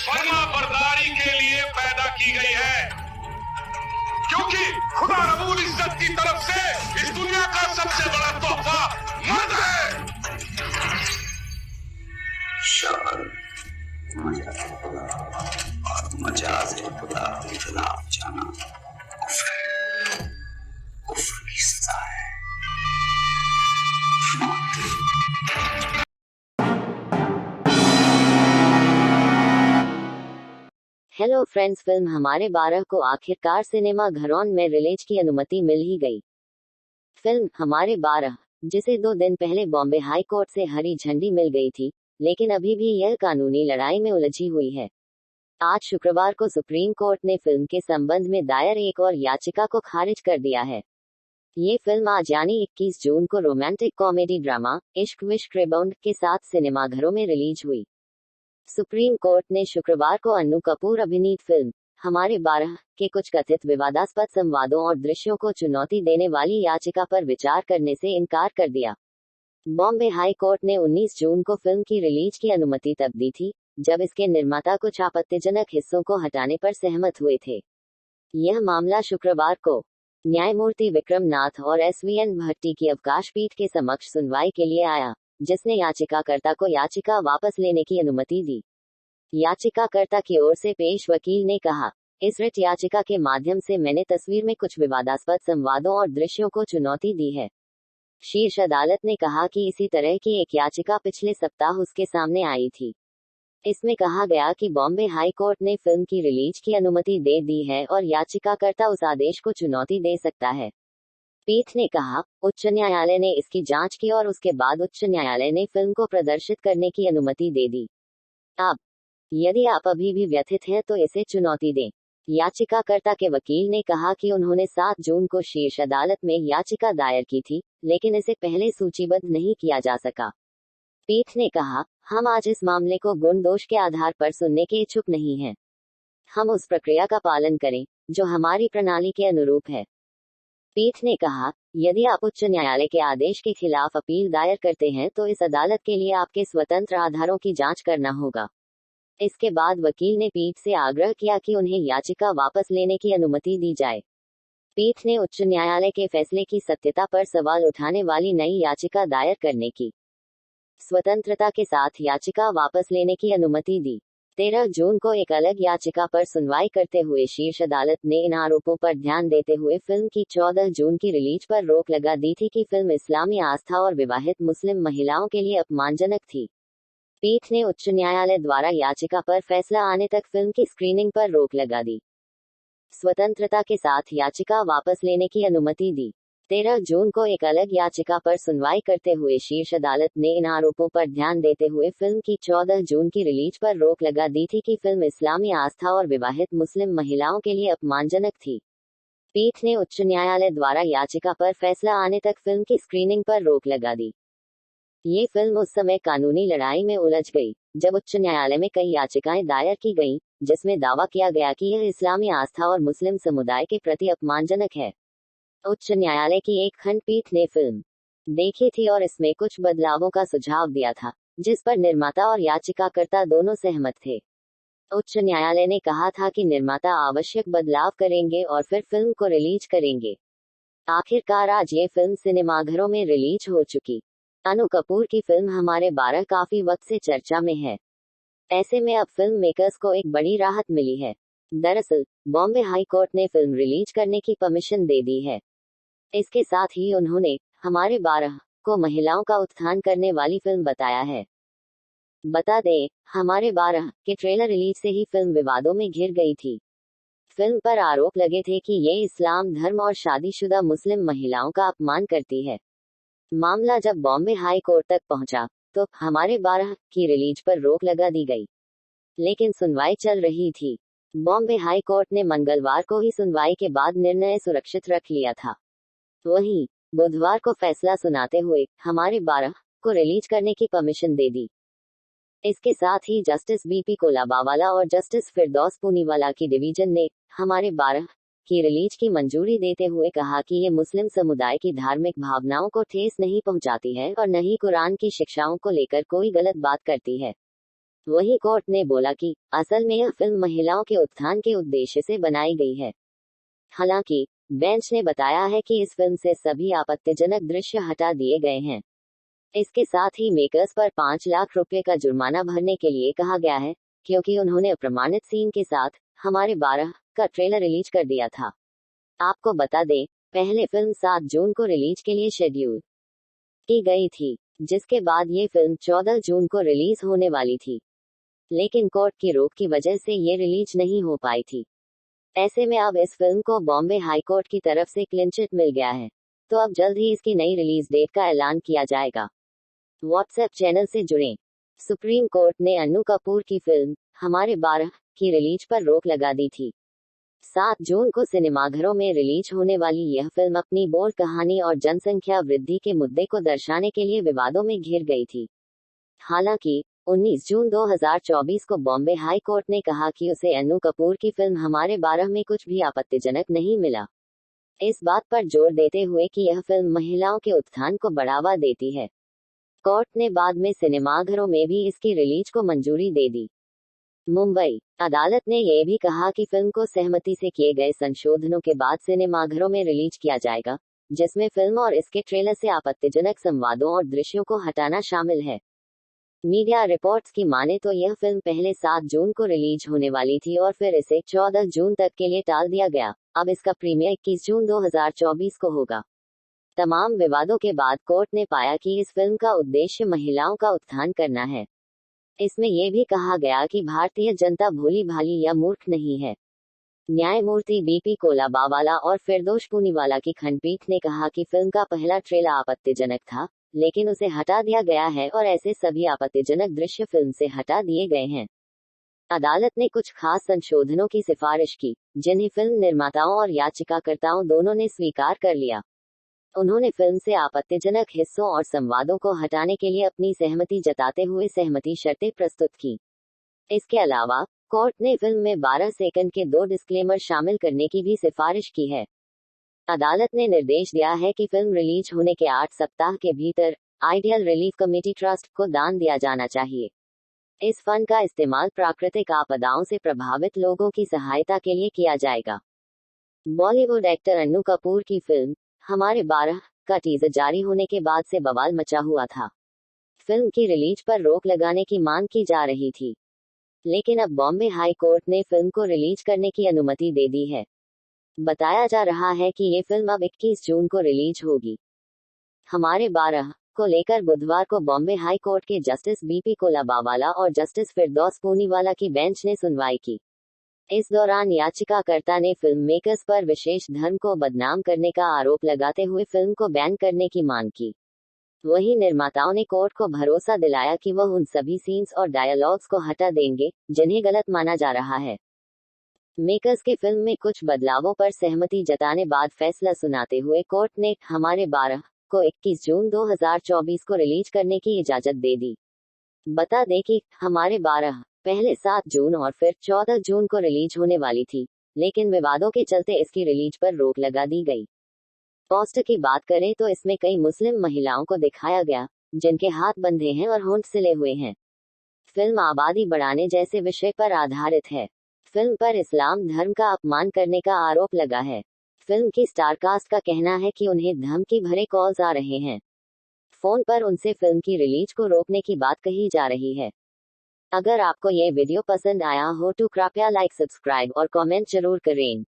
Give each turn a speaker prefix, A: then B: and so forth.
A: फर्मा बरदारी के लिए पैदा की गई है, क्योंकि खुदा रब्बुल इज्जत की तरफ से इस दुनिया का सबसे बड़ा तोहफा मर्द है।
B: शार मजाज खुदा और मजाज खुदा के खिलाफ जाना कुफ्र की सजा है।
C: हेलो फ्रेंड्स, फिल्म हमारे 12 को आखिरकार सिनेमा घरों में रिलीज की अनुमति मिल ही गई। फिल्म हमारे 12, जिसे 2 दिन पहले बॉम्बे हाई कोर्ट से हरी झंडी मिल गई थी, लेकिन अभी भी यह कानूनी लड़ाई में उलझी हुई है। आज शुक्रवार को सुप्रीम कोर्ट ने फिल्म के संबंध में दायर एक और याचिका को खारिज कर दिया है। ये फिल्म आज यानी 21 जून को रोमांटिक कॉमेडी ड्रामा इश्क विश्क रिबाउंड के साथ सिनेमाघरों में रिलीज हुई। सुप्रीम कोर्ट ने शुक्रवार को अन्नू कपूर अभिनीत फिल्म हमारे 12 के कुछ कथित विवादास्पद संवादों और दृश्यों को चुनौती देने वाली याचिका पर विचार करने से इनकार कर दिया। बॉम्बे हाई कोर्ट ने 19 जून को फिल्म की रिलीज की अनुमति तब दी थी, जब इसके निर्माता कुछ आपत्तिजनक हिस्सों को हटाने पर सहमत हुए थे। यह मामला शुक्रवार को न्यायमूर्ति विक्रम नाथ और SVN भट्टी की अवकाश पीठ के समक्ष सुनवाई के लिए आया, जिसने याचिकाकर्ता को याचिका वापस लेने की अनुमति दी। याचिकाकर्ता की ओर से पेश वकील ने कहा, इस रिट याचिका के माध्यम से मैंने तस्वीर में कुछ विवादास्पद संवादों और दृश्यों को चुनौती दी है। शीर्ष अदालत ने कहा कि इसी तरह की एक याचिका पिछले सप्ताह उसके सामने आई थी। इसमें कहा गया कि बॉम्बे हाई कोर्ट ने फिल्म की रिलीज की अनुमति दे दी है और याचिकाकर्ता उस आदेश को चुनौती दे सकता है। पीठ ने कहा, उच्च न्यायालय ने इसकी जांच की और उसके बाद उच्च न्यायालय ने फिल्म को प्रदर्शित करने की अनुमति दे दी। अब यदि आप अभी भी व्यथित हैं तो इसे चुनौती दें। याचिकाकर्ता के वकील ने कहा कि उन्होंने 7 जून को शीर्ष अदालत में याचिका दायर की थी, लेकिन इसे पहले सूचीबद्ध नहीं किया जा सका। पीठ ने कहा, हम आज इस मामले को गुण दोष के आधार पर सुनने के इच्छुक नहीं हैं। हम उस प्रक्रिया का पालन करें जो हमारी प्रणाली के अनुरूप है। पीठ ने कहा, यदि आप उच्च न्यायालय के आदेश के खिलाफ अपील दायर करते हैं तो इस अदालत के लिए आपके स्वतंत्र आधारों की जांच करना होगा। इसके बाद वकील ने पीठ से आग्रह किया कि उन्हें याचिका वापस लेने की अनुमति दी जाए। पीठ ने उच्च न्यायालय के फैसले की सत्यता पर सवाल उठाने वाली नई याचिका दायर करने की स्वतंत्रता के साथ याचिका वापस लेने की अनुमति दी। 13 जून को एक अलग याचिका पर सुनवाई करते हुए शीर्ष अदालत ने इन आरोपों पर ध्यान देते हुए फिल्म की 14 जून की रिलीज पर रोक लगा दी थी कि फिल्म इस्लामी आस्था और विवाहित मुस्लिम महिलाओं के लिए अपमानजनक थी। पीठ ने उच्च न्यायालय द्वारा याचिका पर फैसला आने तक फिल्म की स्क्रीनिंग पर रोक लगा दी। स्वतंत्रता के साथ याचिका वापस लेने की अनुमति दी। 13 जून को एक अलग याचिका पर सुनवाई करते हुए शीर्ष अदालत ने इन आरोपों पर ध्यान देते हुए फिल्म की 14 जून की रिलीज पर रोक लगा दी थी कि फिल्म इस्लामी आस्था और विवाहित मुस्लिम महिलाओं के लिए अपमानजनक थी। पीठ ने उच्च न्यायालय द्वारा याचिका पर फैसला आने तक फिल्म की स्क्रीनिंग पर रोक लगा दी। ये फिल्म उस समय कानूनी लड़ाई में उलझ गई जब उच्च न्यायालय में कई याचिकाएं दायर की गईं, जिसमें दावा किया गया कि यह इस्लामी आस्था और मुस्लिम समुदाय के प्रति अपमानजनक है। उच्च न्यायालय की एक खंडपीठ ने फिल्म देखी थी और इसमें कुछ बदलावों का सुझाव दिया था, जिस पर निर्माता और याचिकाकर्ता दोनों सहमत थे। उच्च न्यायालय ने कहा था कि निर्माता आवश्यक बदलाव करेंगे और फिर फिल्म को रिलीज करेंगे। आखिरकार आज ये फिल्म सिनेमाघरों में रिलीज हो चुकी। अन्नू कपूर की फिल्म हमारे 12 काफी वक्त से चर्चा में है। ऐसे में अब फिल्म मेकर्स को एक बड़ी राहत मिली है। दरअसल बॉम्बे हाई कोर्ट ने फिल्म रिलीज करने की परमिशन दे दी है। इसके साथ ही उन्होंने हमारे 12 को महिलाओं का उत्थान करने वाली फिल्म बताया है। बता दें, हमारे 12 के ट्रेलर रिलीज से ही फिल्म विवादों में घिर गई थी। फिल्म पर आरोप लगे थे कि ये इस्लाम धर्म और शादीशुदा मुस्लिम महिलाओं का अपमान करती है। मामला जब बॉम्बे हाई कोर्ट तक पहुंचा, तो हमारे 12 की रिलीज पर रोक लगा दी गई, लेकिन सुनवाई चल रही थी। बॉम्बे हाई कोर्ट ने मंगलवार को ही सुनवाई के बाद निर्णय सुरक्षित रख लिया था। वहीं बुधवार को फैसला सुनाते हुए हमारे 12 को रिलीज करने की परमिशन दे दी। इसके साथ ही जस्टिस BP कोलाबावाला और जस्टिस फिरदौस पूनीवाला की डिवीजन ने हमारे 12 की रिलीज की मंजूरी देते हुए कहा कि ये मुस्लिम समुदाय की धार्मिक भावनाओं को ठेस नहीं पहुंचाती है और न ही कुरान की शिक्षाओं को लेकर कोई गलत बात करती है। वहीं कोर्ट ने बोला कि असल में यह फिल्म महिलाओं के उत्थान के उद्देश्य से बनाई गई है। हालांकि बेंच ने बताया है कि इस फिल्म से सभी आपत्तिजनक दृश्य हटा दिए गए हैं। इसके साथ ही मेकर्स पर 5 लाख रुपए का जुर्माना भरने के लिए कहा गया है, क्योंकि उन्होंने अप्रमाणित सीन के साथ हमारे 12 का ट्रेलर रिलीज कर दिया था। आपको बता दें, पहले फिल्म 7 जून को रिलीज के लिए शेड्यूल की गई थी, जिसके बाद ये फिल्म 14 जून को रिलीज होने वाली थी, लेकिन कोर्ट की रोक की वजह से ये रिलीज नहीं हो पाई थी। ऐसे में अब इस फिल्म को बॉम्बे हाई कोर्ट की तरफ से क्लीन चिट मिल गया है, तो अब जल्द ही इसकी नई रिलीज डेट का ऐलान किया जाएगा। व्हाट्सएप चैनल से जुड़ें। सुप्रीम कोर्ट ने अन्नू कपूर की फिल्म हमारे 12 की रिलीज पर रोक लगा दी थी। 7 जून को सिनेमाघरों में रिलीज होने वाली यह फिल्म अपनी बोल्ड कहानी और जनसंख्या वृद्धि के मुद्दे को दर्शाने के लिए विवादों में घिर गई थी। हालांकि 19 जून 2024 को बॉम्बे हाई कोर्ट ने कहा कि उसे अन्नू कपूर की फिल्म हमारे 12 में कुछ भी आपत्तिजनक नहीं मिला, इस बात पर जोर देते हुए कि यह फिल्म महिलाओं के उत्थान को बढ़ावा देती है। कोर्ट ने बाद में सिनेमाघरों में भी इसकी रिलीज को मंजूरी दे दी। मुंबई अदालत ने यह भी कहा कि फिल्म को सहमति से किए गए संशोधनों के बाद सिनेमाघरों में रिलीज किया जाएगा, जिसमें फिल्म और इसके ट्रेलर से आपत्तिजनक संवादों और दृश्यों को हटाना शामिल है। मीडिया रिपोर्ट्स की माने तो यह फिल्म पहले 7 जून को रिलीज होने वाली थी और फिर इसे 14 जून तक के लिए टाल दिया गया। अब इसका प्रीमियर 21 जून 2024 को होगा। तमाम विवादों के बाद कोर्ट ने पाया कि इस फिल्म का उद्देश्य महिलाओं का उत्थान करना है। इसमें यह भी कहा गया कि भारतीय जनता भोली भाली या मूर्ख नहीं है। न्यायमूर्ति बीपी कोलाबावाला और फिरदौश पूनीवाला की खंडपीठ ने कहा कि फिल्म का पहला ट्रेलर आपत्तिजनक था, लेकिन उसे हटा दिया गया है और ऐसे सभी आपत्तिजनक दृश्य फिल्म से हटा दिए गए हैं। अदालत ने कुछ खास संशोधनों की सिफारिश की, जिन्हें फिल्म निर्माताओं और याचिकाकर्ताओं दोनों ने स्वीकार कर लिया। उन्होंने फिल्म से आपत्तिजनक हिस्सों और संवादों को हटाने के लिए अपनी सहमति जताते हुए सहमति शर्तें प्रस्तुत की। इसके अलावा कोर्ट ने फिल्म में 12 सेकंड के 2 डिस्क्लेमर शामिल करने की भी सिफारिश की है। अदालत ने निर्देश दिया है कि फिल्म रिलीज होने के 8 सप्ताह के भीतर आइडियल रिलीफ कमेटी ट्रस्ट को दान दिया जाना चाहिए। इस फंड का इस्तेमाल प्राकृतिक आपदाओं से प्रभावित लोगों की सहायता के लिए किया जाएगा। बॉलीवुड एक्टर अन्नू कपूर की फिल्म हमारे 12 का टीजर जारी होने के बाद से बवाल मचा हुआ था। फिल्म की रिलीज पर रोक लगाने की मांग की जा रही थी, लेकिन अब बॉम्बे हाई कोर्ट ने फिल्म को रिलीज करने की अनुमति दे दी है। बताया जा रहा है कि ये फिल्म अब 21 जून को रिलीज होगी। हमारे 12 को लेकर बुधवार को बॉम्बे हाई कोर्ट के जस्टिस बीपी कोलाबावाला और जस्टिस फिरदौस पूनीवाला की बेंच ने सुनवाई की। इस दौरान याचिकाकर्ता ने फिल्म मेकर्स पर विशेष धर्म को बदनाम करने का आरोप लगाते हुए फिल्म को बैन करने की मांग की। वहीं निर्माताओं ने कोर्ट को भरोसा दिलाया कि वह उन सभी सीन्स और डायलॉग्स को हटा देंगे जिन्हें गलत माना जा रहा है। मेकर्स के फिल्म में कुछ बदलावों पर सहमति जताने बाद फैसला सुनाते हुए कोर्ट ने हमारे 12 को 21 जून 2024 को रिलीज करने की इजाजत दे दी। बता दें कि हमारे 12 पहले 7 जून और फिर 14 जून को रिलीज होने वाली थी, लेकिन विवादों के चलते इसकी रिलीज पर रोक लगा दी गई। पोस्टर की बात करें तो इसमें कई मुस्लिम महिलाओं को दिखाया गया, जिनके हाथ बंधे हैं और होंठ सिले हुए हैं। फिल्म आबादी बढ़ाने जैसे विषय पर आधारित है। फिल्म पर इस्लाम धर्म का अपमान करने का आरोप लगा है। फिल्म की स्टारकास्ट का कहना है कि उन्हें धमकी भरे कॉल्स आ रहे हैं। फोन पर उनसे फिल्म की रिलीज को रोकने की बात कही जा रही है। अगर आपको ये वीडियो पसंद आया हो तो कृपया लाइक, सब्सक्राइब और कमेंट जरूर करें।